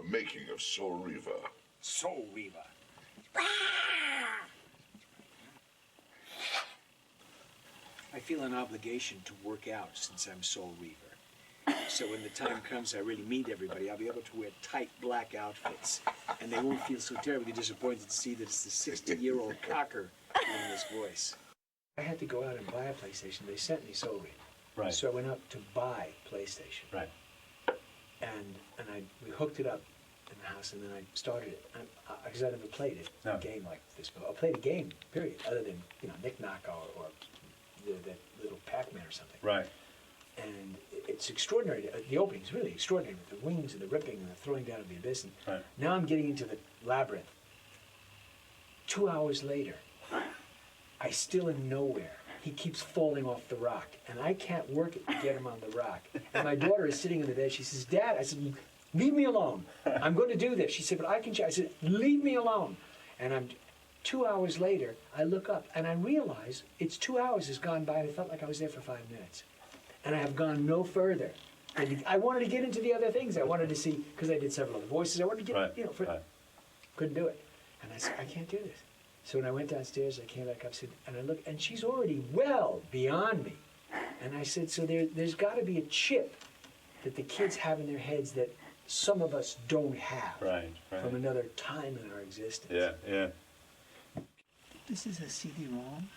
making of Soul Reaver. Soul Reaver. I feel an obligation to work out since I'm Soul Reaver. So when the time comes I really meet everybody, I'll be able to wear tight black outfits. And they won't feel so terribly disappointed to see that it's the 60-year-old cocker doing this voice. I had to go out and buy a PlayStation. They sent me Soul Reaver. Right. So I went up to buy PlayStation. Right. And we hooked it up in the house, and then I started it. Because I never played it, No. a game like this before. I played a game, period, other than, Knick Knock or that little Pac-Man or something. Right. And it's extraordinary. The opening's really extraordinary with the wings and the ripping and the throwing down of the abyss. And Right. now I'm getting into the labyrinth. 2 hours later, I still am nowhere. He keeps falling off the rock, and I can't work it to get him on the rock. And my daughter is sitting in the bed. She says, "Dad," I said, "leave me alone. I'm going to do this." She said, "But I can." I said, "Leave me alone." And 2 hours later, I look up and I realize it's 2 hours has gone by, and it felt like I was there for 5 minutes. And I have gone no further. And I wanted to get into the other things. I wanted to see, because I did several other voices, I wanted to get, Right. couldn't do it. And I said, I can't do this. So when I went downstairs, I came back up, and I looked, and she's already well beyond me. And I said, so there's got to be a chip that the kids have in their heads that some of us don't have. Right. From another time in our existence. Yeah. This is a CD-ROM?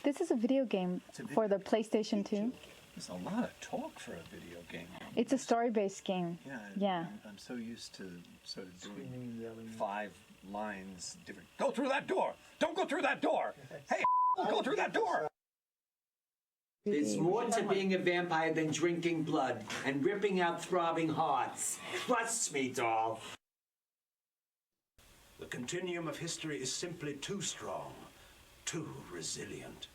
This is a video game for the PlayStation 2. There's a lot of talk for a video game. It's a story-based game. Yeah. I'm so used to sort of doing Screaming, yelling. 5 lines different. Go through that door! Don't go through that door! Hey, go through that door! There's more to being a vampire than drinking blood and ripping out throbbing hearts. Trust me, doll. The continuum of history is simply too strong, too resilient.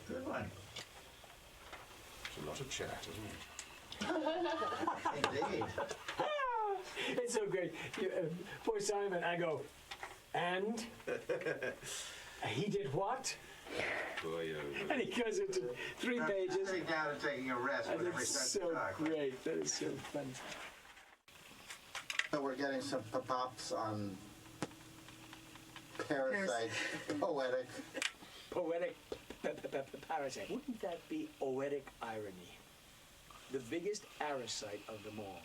Good one. It's a lot of chat, isn't it? Indeed. It's so great. Poor Simon, I go, and? He did what? And he goes into 3 pages. Sitting down and taking a rest. And whenever he it's starts so to talk. great. That is so fun. So we're getting some pops on parasite, poetic. Poetic parasite. Wouldn't that be oetic irony? The biggest parasite of them all.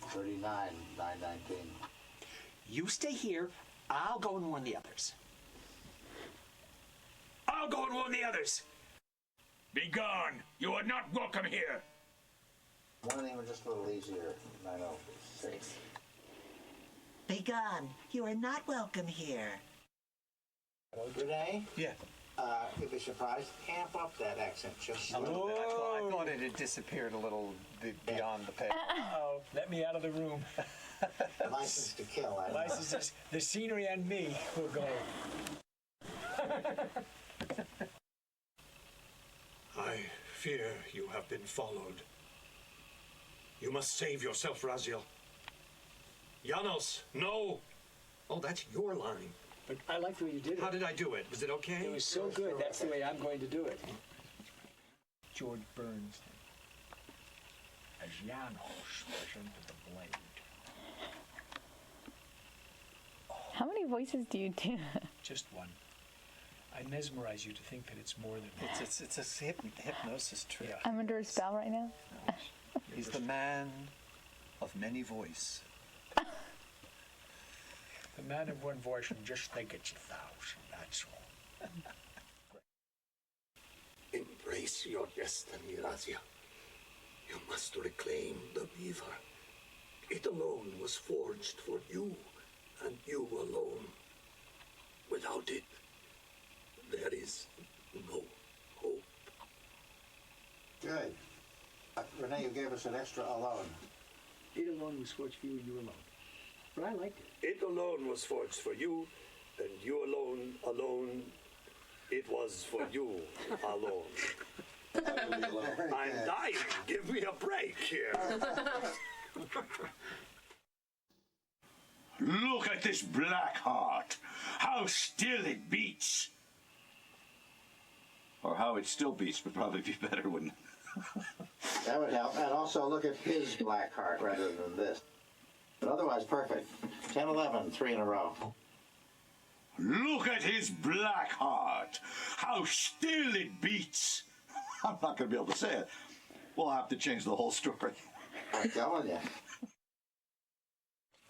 39,919. You stay here. I'll go and warn the others. I'll go and warn the others. Be gone! You are not welcome here! One name was just a little easier. 906. Be gone. You are not welcome here. Renee? Yeah. You'd be surprised. Amp up that accent just A little bit. I thought it had disappeared a little beyond the page. Oh, let me out of the room. License to kill. I know. Licenses, the scenery and me will go. I fear you have been followed. You must save yourself, Raziel. Janos, no! Oh, that's your line. But I like the way you did it. How did I do it? Was it okay? It was so good. That's the way I'm going to do it. George Burns. As Janos version of the blade. How many voices do you do? Just one. I mesmerize you to think that it's more than one. It's a hypnosis trick. Yeah. I'm under a spell right now. He's the man of many voice. The man of one voice and just think it's 1,000, that's all. Embrace your destiny, Razia. You must reclaim the Reaver. It alone was forged for you, and you alone. Without it, there is no hope. Good. Renee, you gave us an extra alone. It alone was forged for you and you alone. But I liked it. It alone was forged for you, and you alone, it was for you alone. I'm dying. Give me a break here. Look at this black heart. How still it beats. Or how it still beats would probably be better, wouldn't it? That would help. And also look at his black heart rather than this. But otherwise, perfect. 10, 11, 3 in a row. Look at his black heart. How still it beats. I'm not going to be able to say it. We'll have to change the whole story. I'm telling you.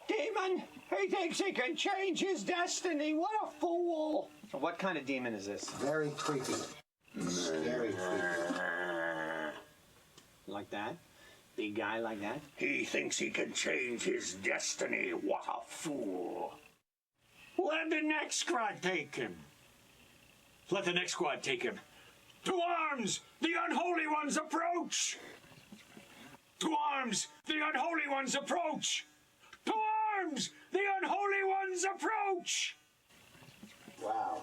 Demon! He thinks he can change his destiny. What a fool! What kind of demon is this? Very creepy. Very creepy. Like that? Big guy like that? He thinks he can change his destiny. What a fool. Let the next squad take him. Let the next squad take him. To arms! The unholy ones approach! To arms! The unholy ones approach! To arms! The unholy ones approach! Wow.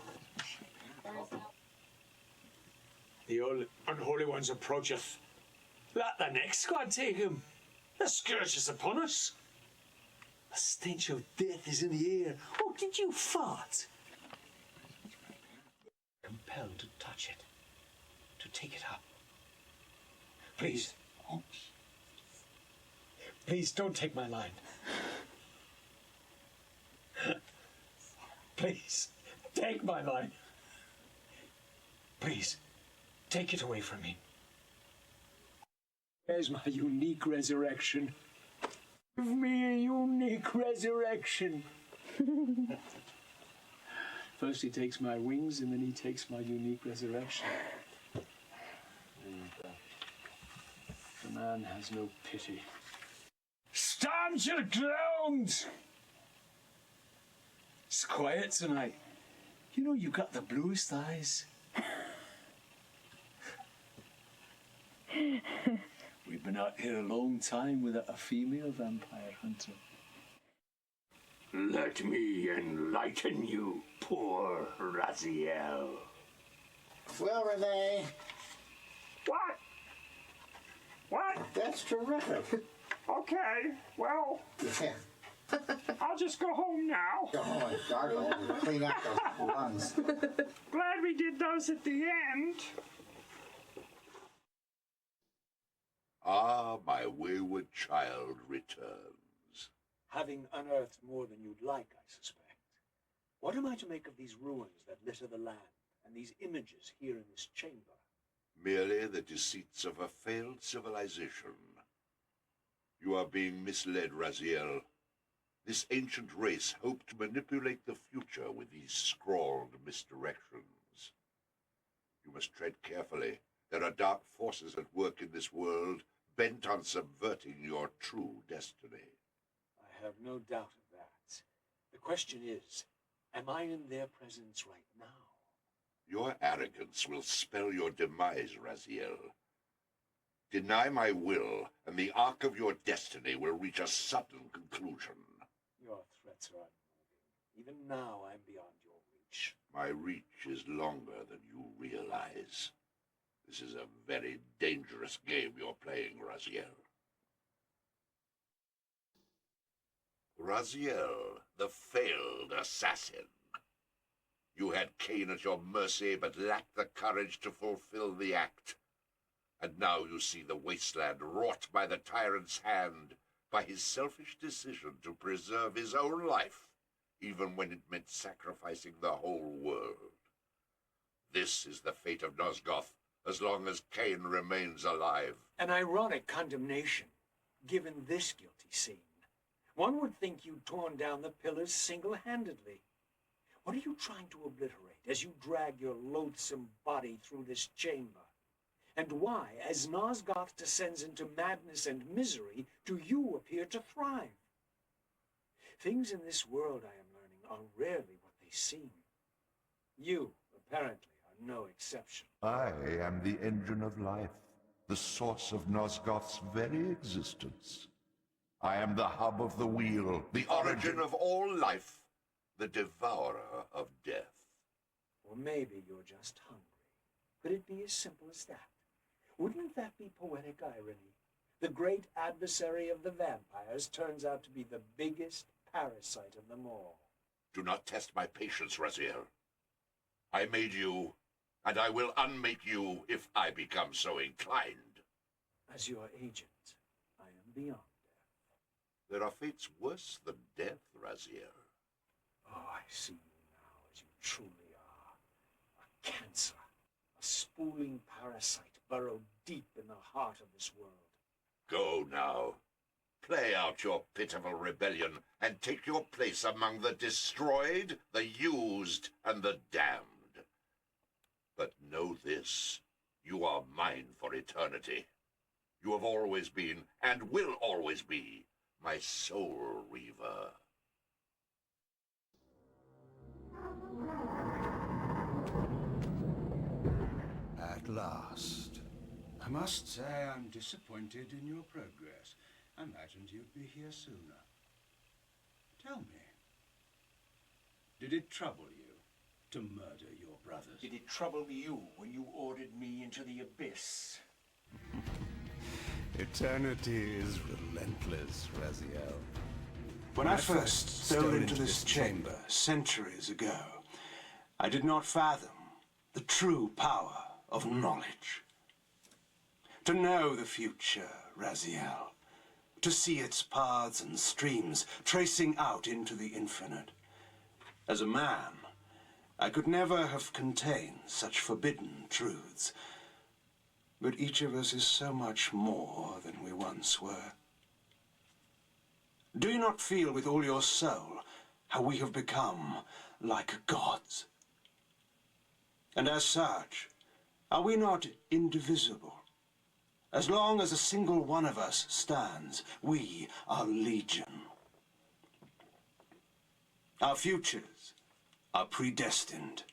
The unholy ones approacheth. Let the next squad take him. The scourge is upon us. The stench of death is in the air. Oh, did you fart? Compelled to touch it. To take it up. Please. Please don't take my line. Please, take my line. Please, take it away from me. There's my unique resurrection. Give me a unique resurrection. First he takes my wings, and then he takes my unique resurrection. And, the man has no pity. Stand your ground! It's quiet tonight. You know, you got the bluest eyes. We've been out here a long time without a female vampire hunter. Let me enlighten you, poor Raziel. Well, Renee, What? What? that's terrific. Okay, well, Yeah. I'll just go home now. Go home and gargle and clean out those lungs. Glad we did those at the end. Ah, my wayward child returns. Having unearthed more than you'd like, I suspect. What am I to make of these ruins that litter the land, and these images here in this chamber? Merely the deceits of a failed civilization. You are being misled, Raziel. This ancient race hoped to manipulate the future with these scrawled misdirections. You must tread carefully. There are dark forces at work in this world, bent on subverting your true destiny. I have no doubt of that. The question is, am I in their presence right now? Your arrogance will spell your demise, Raziel. Deny my will, and the arc of your destiny will reach a sudden conclusion. Your threats are unmoving. Even now, I'm beyond your reach. My reach is longer than you realize. This is a very dangerous game you're playing, Raziel. Raziel, the failed assassin. You had Cain at your mercy, but lacked the courage to fulfill the act. And now you see the wasteland wrought by the tyrant's hand, by his selfish decision to preserve his own life, even when it meant sacrificing the whole world. This is the fate of Nosgoth, as long as Cain remains alive. An ironic condemnation, given this guilty scene. One would think you'd torn down the pillars single-handedly. What are you trying to obliterate as you drag your loathsome body through this chamber? And why, as Nosgoth descends into madness and misery, do you appear to thrive? Things in this world, I am learning, are rarely what they seem. You, apparently, are no exception. I am the engine of life, the source of Nosgoth's very existence. I am the hub of the wheel, the origin of all life, the devourer of death. Or maybe you're just hungry. Could it be as simple as that? Wouldn't that be poetic irony? The great adversary of the vampires turns out to be the biggest parasite of them all. Do not test my patience, Raziel. I made you, and I will unmake you if I become so inclined. As your agent, I am beyond death. There are fates worse than death, Raziel. Oh, I see you now as you truly are. A cancer. A spooling parasite burrowed deep in the heart of this world. Go now. Play out your pitiful rebellion and take your place among the destroyed, the used, and the damned. But know this, you are mine for eternity. You have always been, and will always be, my soul Reaver. At last. I must say I'm disappointed in your progress. I imagined you'd be here sooner. Tell me, did it trouble you to murder your brothers? Did it trouble you when you ordered me into the abyss? Eternity is relentless, Raziel. When I first stole into this chamber centuries ago, I did not fathom the true power of knowledge. To know the future, Raziel, to see its paths and streams tracing out into the infinite. As a man, I could never have contained such forbidden truths. But each of us is so much more than we once were. Do you not feel with all your soul how we have become like gods? And as such, are we not indivisible? As long as a single one of us stands, we are legion. Our futures are predestined.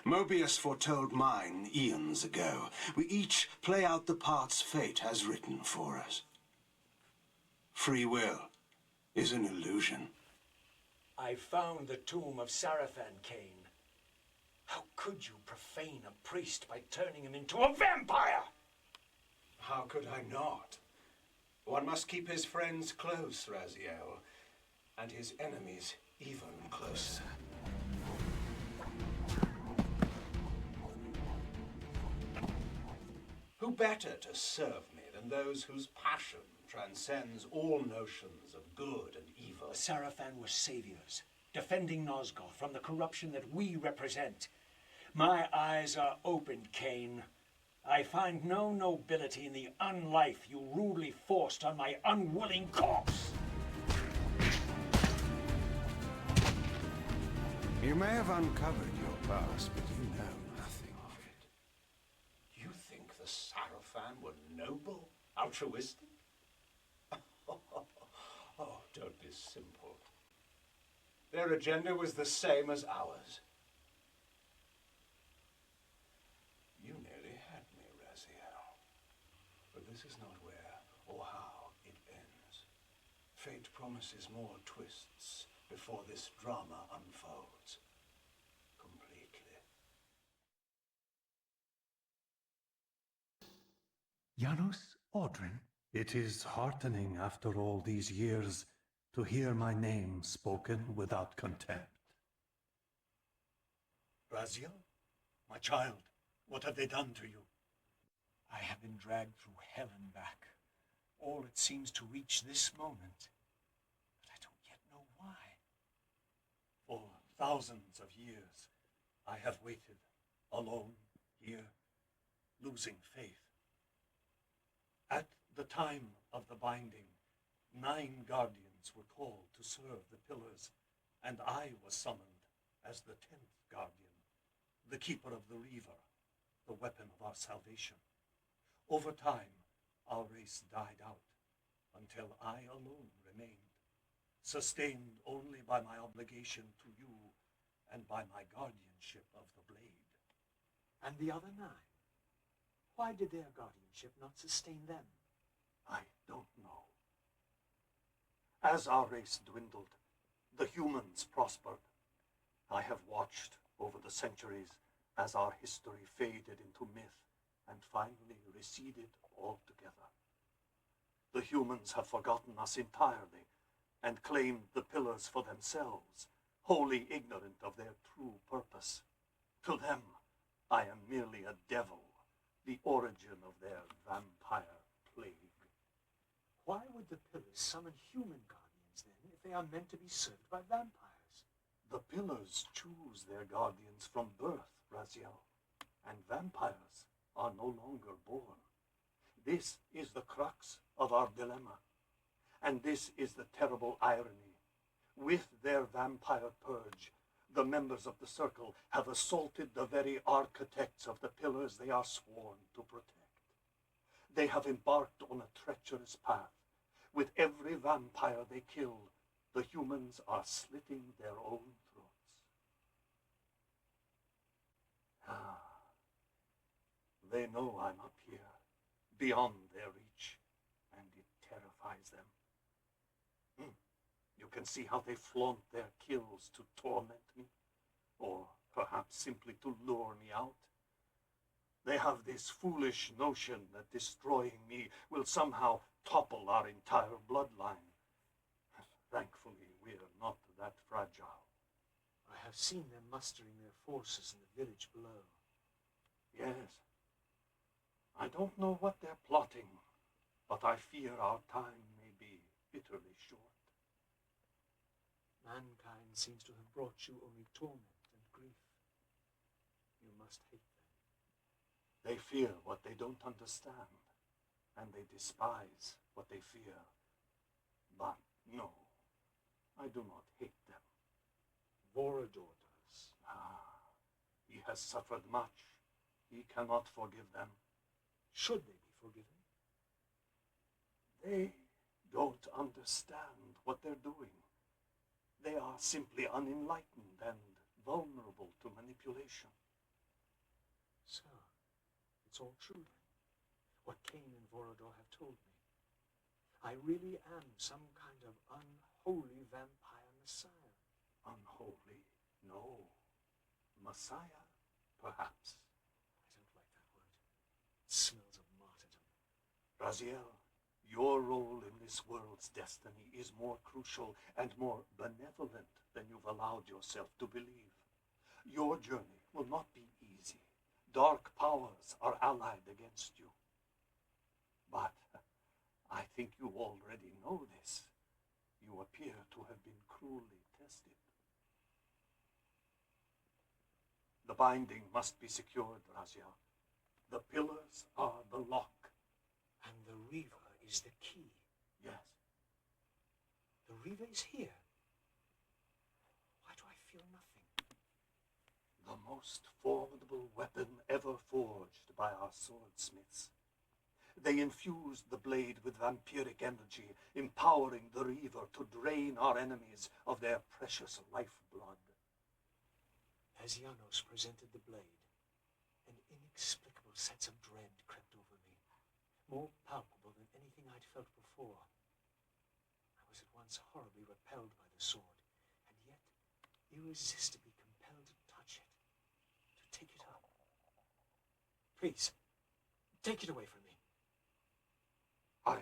Mobius foretold mine eons ago. We each play out the parts fate has written for us. Free will is an illusion. I found the tomb of Sarafan, Cain. How could you profane a priest by turning him into a vampire? How could I not? One must keep his friends close, Raziel, and his enemies even closer. Who better to serve me than those whose passion transcends all notions of good and evil? The Sarafan were saviors, defending Nosgoth from the corruption that we represent. My eyes are opened, Cain. I find no nobility in the unlife you rudely forced on my unwilling corpse. You may have uncovered your past, but you know nothing of it. You think the Sarafan were noble, altruistic? Oh, don't be simple. Their agenda was the same as ours. You nearly had me, Raziel. But this is not where or how it ends. Fate promises more twists before this drama unfolds completely. Janos Audrin? It is heartening after all these years to hear my name spoken without contempt. Raziel, my child, what have they done to you? I have been dragged through hell and back. All it seems to reach this moment. But I don't yet know why. For thousands of years, I have waited, alone, here, losing faith. At the time of the binding, 9 guardians were called to serve the pillars, and I was summoned as the 10th guardian, the keeper of the Reaver, the weapon of our salvation. Over time, our race died out, until I alone remained, sustained only by my obligation to you and by my guardianship of the blade. And the other 9? Why did their guardianship not sustain them? I don't know. As our race dwindled, the humans prospered. I have watched over the centuries as our history faded into myth and finally receded altogether. The humans have forgotten us entirely and claimed the pillars for themselves, wholly ignorant of their true purpose. To them, I am merely a devil, the origin of their vampire would the pillars summon human guardians then, if they are meant to be served by vampires? The pillars choose their guardians from birth, Raziel, and vampires are no longer born. This is the crux of our dilemma, and this is the terrible irony. With their vampire purge, the members of the Circle have assaulted the very architects of the pillars they are sworn to protect. They have embarked on a treacherous path. With every vampire they kill, the humans are slitting their own throats. They know I'm up here, beyond their reach, and it terrifies them. You can see how they flaunt their kills to torment me, or perhaps simply to lure me out. They have this foolish notion that destroying me will somehow topple our entire bloodline. Thankfully, we're not that fragile. I have seen them mustering their forces in the village below. Yes. I don't know what they're plotting, but I fear our time may be bitterly short. Mankind seems to have brought you only torment and grief. You must hate them. They fear what they don't understand, and they despise what they fear. But no, I do not hate them. Vorador does. He has suffered much. He cannot forgive them. Should they be forgiven? They don't understand what they're doing. They are simply unenlightened and vulnerable to manipulation. So, it's all true then, what Cain and Vorador have told me. I really am some kind of unholy vampire messiah. Unholy? No. Messiah? Perhaps. I don't like that word. It smells of martyrdom. Raziel, your role in this world's destiny is more crucial and more benevolent than you've allowed yourself to believe. Your journey will not be easy. Dark powers are allied against you. But I think you already know this. You appear to have been cruelly tested. The binding must be secured, Raziel. The pillars are the lock. And the Reaver is the key. Yes. The Reaver is here. Why do I feel nothing? The most formidable weapon ever forged by our swordsmiths. They infused the blade with vampiric energy, empowering the Reaver to drain our enemies of their precious lifeblood. As Janos presented the blade, an inexplicable sense of dread crept over me, more palpable than anything I'd felt before. I was at once horribly repelled by the sword, and yet irresistibly compelled to touch it, to take it up. Please, take it away from me. I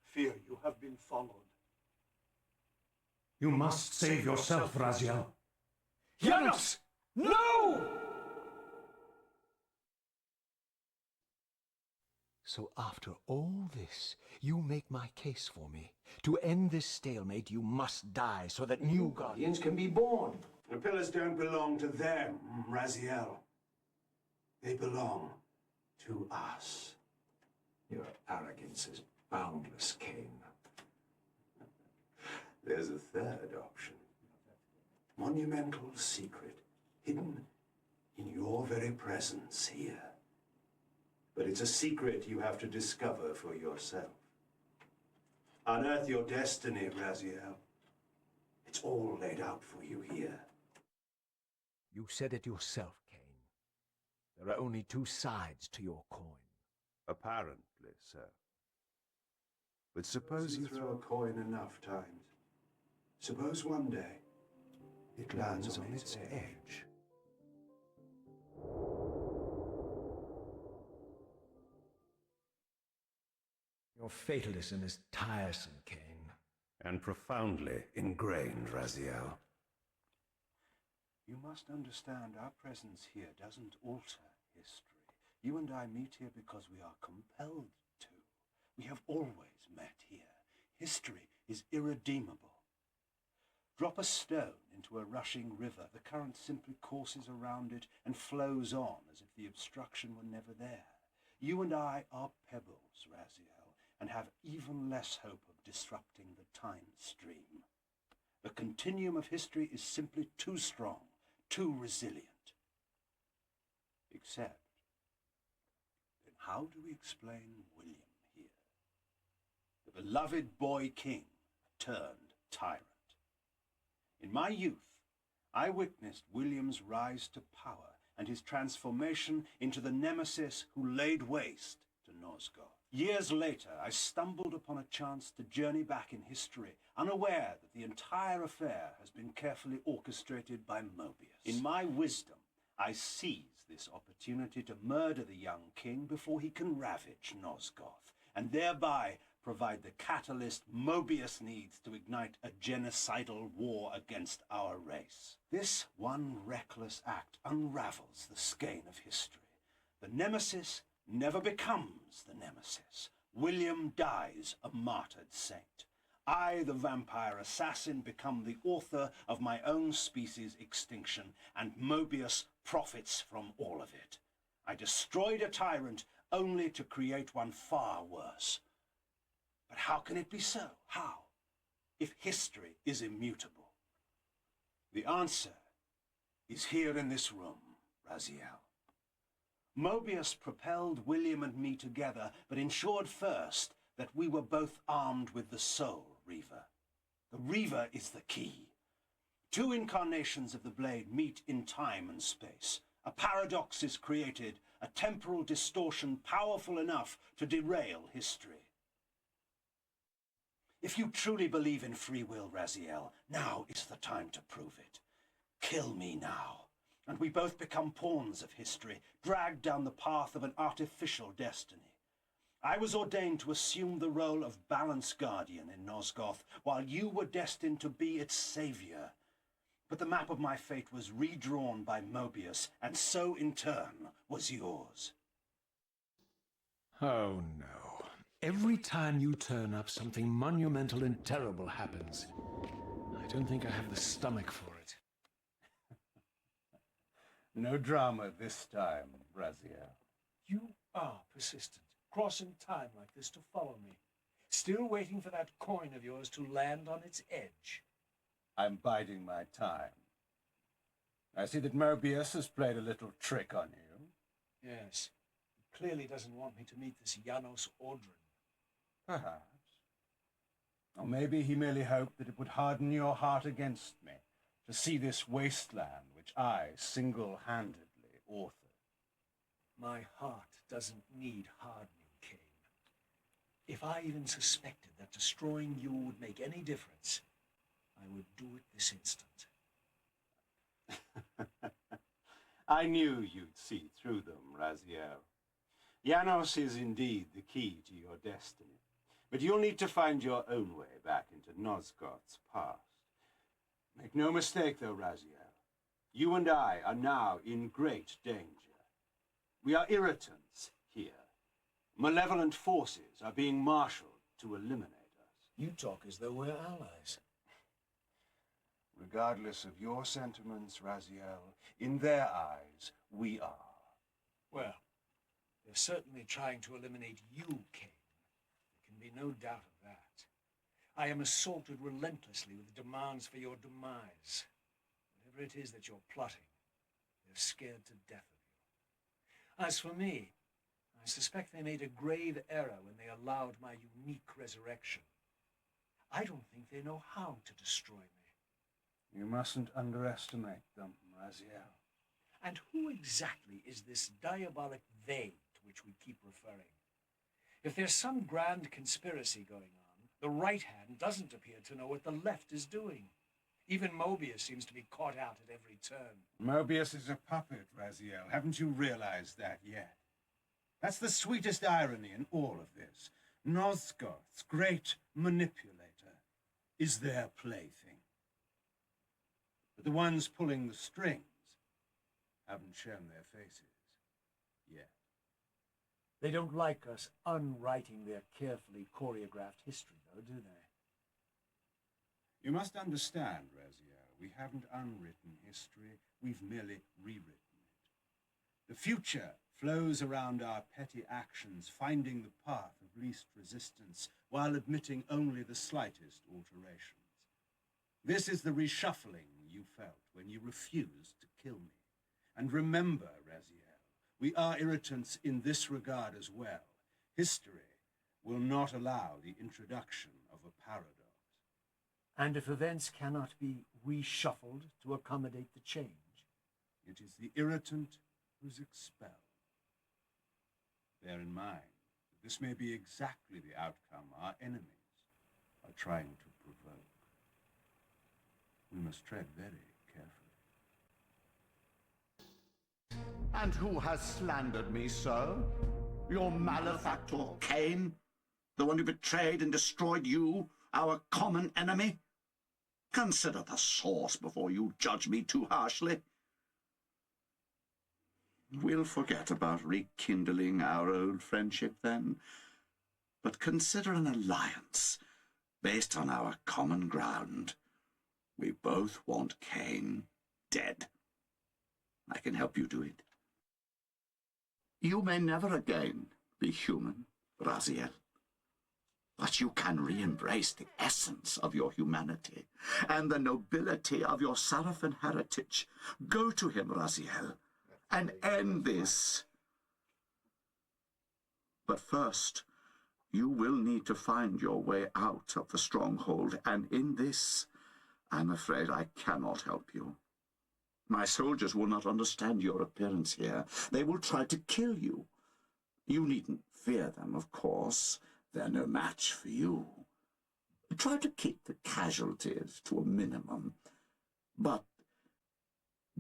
fear you have been followed. You must save yourself, Raziel. Janos! No! So after all this, you make my case for me. To end this stalemate, you must die so that new guardians can be born. The pillars don't belong to them, Raziel. They belong to us. Your arrogance is boundless, Cain. There's a third option. Monumental secret, hidden in your very presence here. But it's a secret you have to discover for yourself. Unearth your destiny, Raziel. It's all laid out for you here. You said it yourself, Cain. There are only two sides to your coin. Apparently, sir. But suppose you throw a coin enough times. Suppose one day it lands on its edge. Your fatalism is tiresome, Cain. and profoundly ingrained, Raziel. You must understand our presence here doesn't alter history. You and I meet here because we are compelled to. We have always met here. History is irredeemable. Drop a stone into a rushing river, the current simply courses around it and flows on as if the obstruction were never there. You and I are pebbles, Raziel, and have even less hope of disrupting the time stream. The continuum of history is simply too strong, too resilient. Except, then how do we explain William here? The beloved boy king turned tyrant. In my youth, I witnessed William's rise to power and his transformation into the nemesis who laid waste to Nosgoth. Years later, I stumbled upon a chance to journey back in history, unaware that the entire affair has been carefully orchestrated by Mobius. In my wisdom, I seize this opportunity to murder the young king before he can ravage Nosgoth, and thereby provide the catalyst Mobius needs to ignite a genocidal war against our race. This one reckless act unravels the skein of history. The nemesis never becomes the nemesis. William dies a martyred saint. I, the vampire assassin, become the author of my own species' extinction, and Mobius profits from all of it. I destroyed a tyrant only to create one far worse. But how can it be so? How? If history is immutable. The answer is here in this room, Raziel. Mobius propelled William and me together, but ensured first that we were both armed with the soul Reaver. The Reaver is the key. Two incarnations of the blade meet in time and space. A paradox is created, a temporal distortion powerful enough to derail history. If you truly believe in free will, Raziel, now is the time to prove it. Kill me now, and we both become pawns of history, dragged down the path of an artificial destiny. I was ordained to assume the role of balance guardian in Nosgoth, while you were destined to be its savior. But the map of my fate was redrawn by Mobius, and so in turn was yours. Oh no. Every time you turn up, something monumental and terrible happens. I don't think I have the stomach for it. No drama this time, Raziel. You are persistent, crossing time like this to follow me. Still waiting for that coin of yours to land on its edge. I'm biding my time. I see that Mobius has played a little trick on you. Yes. He clearly doesn't want me to meet this Janos Audrin. Perhaps. Or maybe he merely hoped that it would harden your heart against me, to see this wasteland which I single-handedly authored. My heart doesn't need hardening, Cain. If I even suspected that destroying you would make any difference, I would do it this instant. I knew you'd see through them, Raziel. Janos is indeed the key to your destiny, but you'll need to find your own way back into Nosgoth's past. Make no mistake, though, Raziel. You and I are now in great danger. We are irritants here. Malevolent forces are being marshaled to eliminate us. You talk as though we're allies. Regardless of your sentiments, Raziel, in their eyes, we are. Well, they're certainly trying to eliminate you, Cain. There can be no doubt of that. I am assaulted relentlessly with demands for your demise. Whatever it is that you're plotting, they're scared to death of you. As for me, I suspect they made a grave error when they allowed my unique resurrection. I don't think they know how to destroy me. You mustn't underestimate them, Raziel. And who exactly is this diabolic they to which we keep referring? If there's some grand conspiracy going on, the right hand doesn't appear to know what the left is doing. Even Mobius seems to be caught out at every turn. Mobius is a puppet, Raziel. Haven't you realized that yet? That's the sweetest irony in all of this. Nosgoth's great manipulator is their plaything. But the ones pulling the strings haven't shown their faces yet. They don't like us unwriting their carefully choreographed history, though, do they? You must understand, Raziel, we haven't unwritten history, we've merely rewritten it. The future flows around our petty actions, finding the path of least resistance, while admitting only the slightest alterations. This is the reshuffling you felt when you refused to kill me. And remember, Raziel, we are irritants in this regard as well. History will not allow the introduction of a paradox. And if events cannot be reshuffled to accommodate the change? It is the irritant who's expelled. Bear in mind that this may be exactly the outcome our enemies are trying to provoke. We must tread very carefully. And who has slandered me so? Your malefactor Cain? The one who betrayed and destroyed you, our common enemy? Consider the source before you judge me too harshly. We'll forget about rekindling our old friendship then, but consider an alliance based on our common ground. We both want Cain dead. I can help you do it. You may never again be human, Raziel, but you can re-embrace the essence of your humanity and the nobility of your Sarafan heritage. Go to him, Raziel, and end this. But first, you will need to find your way out of the stronghold, and in this, I'm afraid I cannot help you. My soldiers will not understand your appearance here. They will try to kill you. You needn't fear them, of course. They're no match for you. Try to keep the casualties to a minimum, but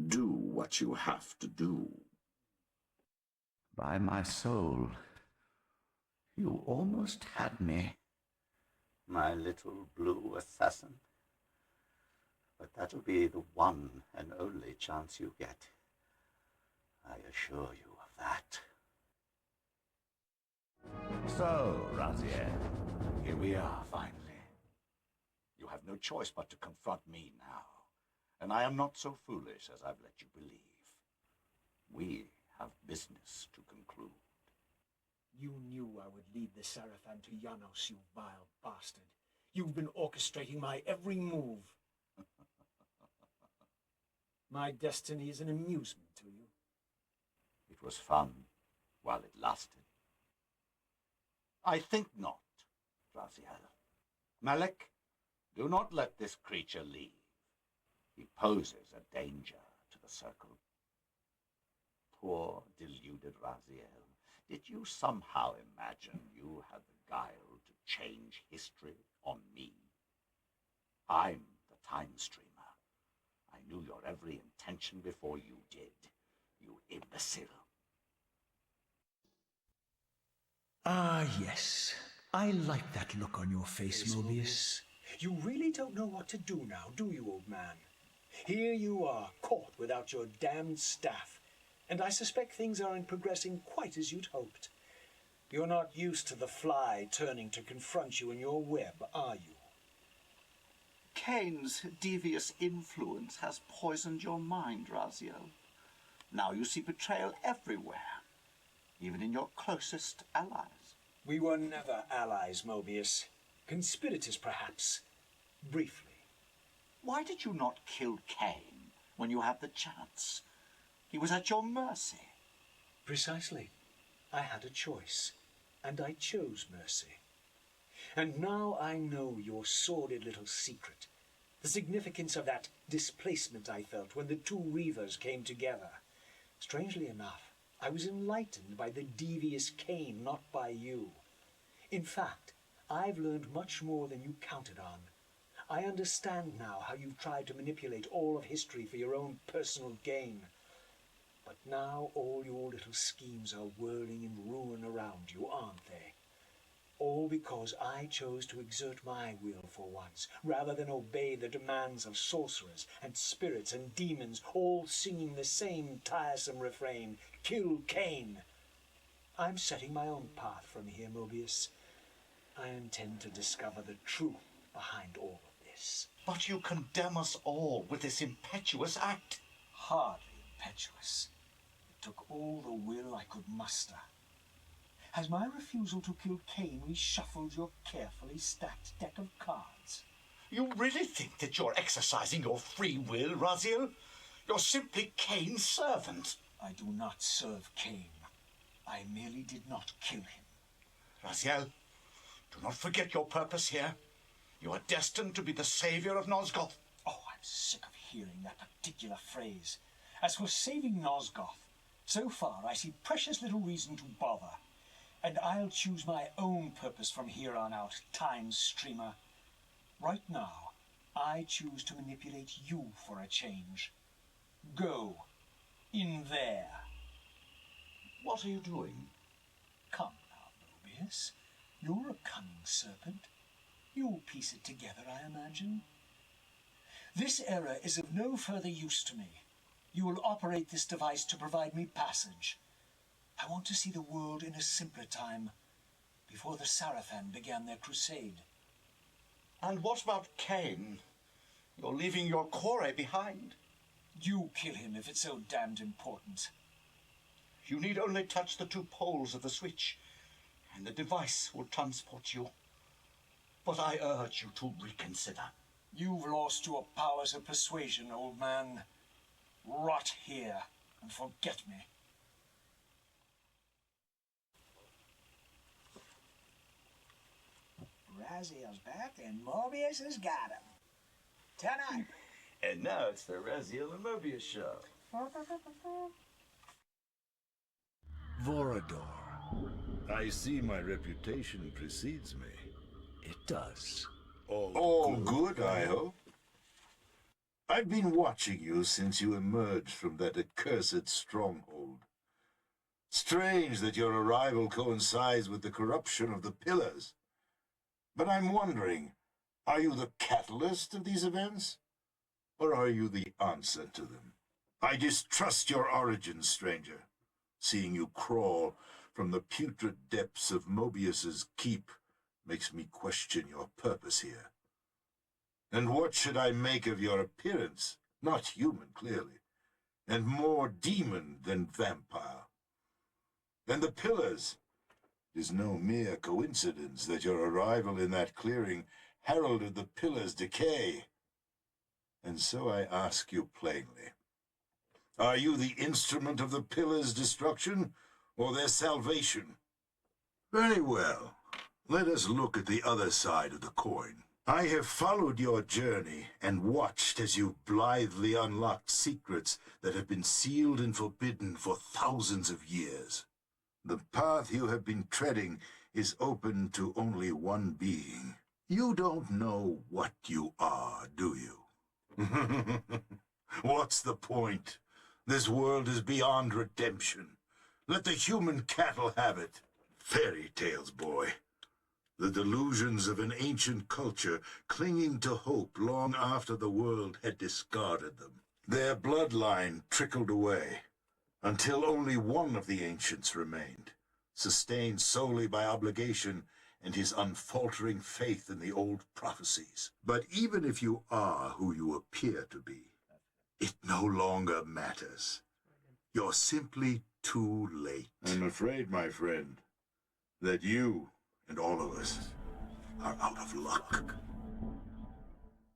do what you have to do. By my soul, you almost had me, my little blue assassin. But that'll be the one and only chance you get. I assure you of that. So, Raziel, here we are, finally. You have no choice but to confront me now. And I am not so foolish as I've let you believe. We have business to conclude. You knew I would lead the Sarafan to Janos, you vile bastard. You've been orchestrating my every move. My destiny is an amusement to you. It was fun while it lasted. I think not, Raziel. Malek, do not let this creature leave. He poses a danger to the circle. Poor, deluded Raziel. Did you somehow imagine you had the guile to change history on me? I'm the time streamer. I knew your every intention before you did, you imbecile. Ah, yes. I like that look on your face, Mobius. You really don't know what to do now, do you, old man? Here you are, caught without your damned staff. And I suspect things aren't progressing quite as you'd hoped. You're not used to the fly turning to confront you in your web, are you? Cain's devious influence has poisoned your mind, Raziel. Now you see betrayal everywhere, even in your closest allies. We were never allies, Mobius. Conspirators, perhaps. Briefly. Why did you not kill Cain when you had the chance? He was at your mercy. Precisely. I had a choice, and I chose mercy. And now I know your sordid little secret, the significance of that displacement I felt when the two Reavers came together. Strangely enough, I was enlightened by the devious Cain, not by you. In fact, I've learned much more than you counted on. I understand now how you've tried to manipulate all of history for your own personal gain. But now all your little schemes are whirling in ruin around you, aren't they? All because I chose to exert my will for once, rather than obey the demands of sorcerers and spirits and demons, all singing the same tiresome refrain, "Kill Cain." I'm setting my own path from here, Mobius. I intend to discover the truth behind all of this. But you condemn us all with this impetuous act. Hardly impetuous. It took all the will I could muster. Has my refusal to kill Cain reshuffled your carefully stacked deck of cards? You really think that you're exercising your free will, Raziel? You're simply Cain's servant. I do not serve Cain. I merely did not kill him. Raziel, do not forget your purpose here. You are destined to be the savior of Nosgoth. Oh, I'm sick of hearing that particular phrase. As for saving Nosgoth, so far I see precious little reason to bother. And I'll choose my own purpose from here on out, time streamer. Right now, I choose to manipulate you for a change. Go. In there. What are you doing? Come now, Mobius. You're a cunning serpent. You'll piece it together, I imagine. This error is of no further use to me. You will operate this device to provide me passage. I want to see the world in a simpler time, before the Sarafan began their crusade. And what about Cain? You're leaving your quarry behind. You kill him if it's so damned important. You need only touch the 2 poles of the switch, and the device will transport you. But I urge you to reconsider. You've lost your powers of persuasion, old man. Rot here and forget me. Raziel's back and Mobius has got him. Tonight. And now it's the Raziel and Mobius show. Vorador. I see my reputation precedes me. It does. All good, I hope. I've been watching you since you emerged from that accursed stronghold. Strange that your arrival coincides with the corruption of the Pillars. But I'm wondering, are you the catalyst of these events? Or are you the answer to them? I distrust your origins, stranger. Seeing you crawl from the putrid depths of Mobius's keep makes me question your purpose here. And what should I make of your appearance? Not human, clearly, and more demon than vampire. And the Pillars. It is no mere coincidence that your arrival in that clearing heralded the Pillars' decay. And so I ask you plainly, are you the instrument of the Pillars' destruction, or their salvation? Very well. Let us look at the other side of the coin. I have followed your journey and watched as you blithely unlocked secrets that have been sealed and forbidden for thousands of years. The path you have been treading is open to only one being. You don't know what you are, do you? What's the point? This world is beyond redemption. Let the human cattle have it. Fairy tales, boy. The delusions of an ancient culture clinging to hope long after the world had discarded them. Their bloodline trickled away, until only one of the ancients remained, sustained solely by obligation and his unfaltering faith in the old prophecies. But even if you are who you appear to be, it no longer matters. You're simply too late. I'm afraid, my friend, that you and all of us are out of luck.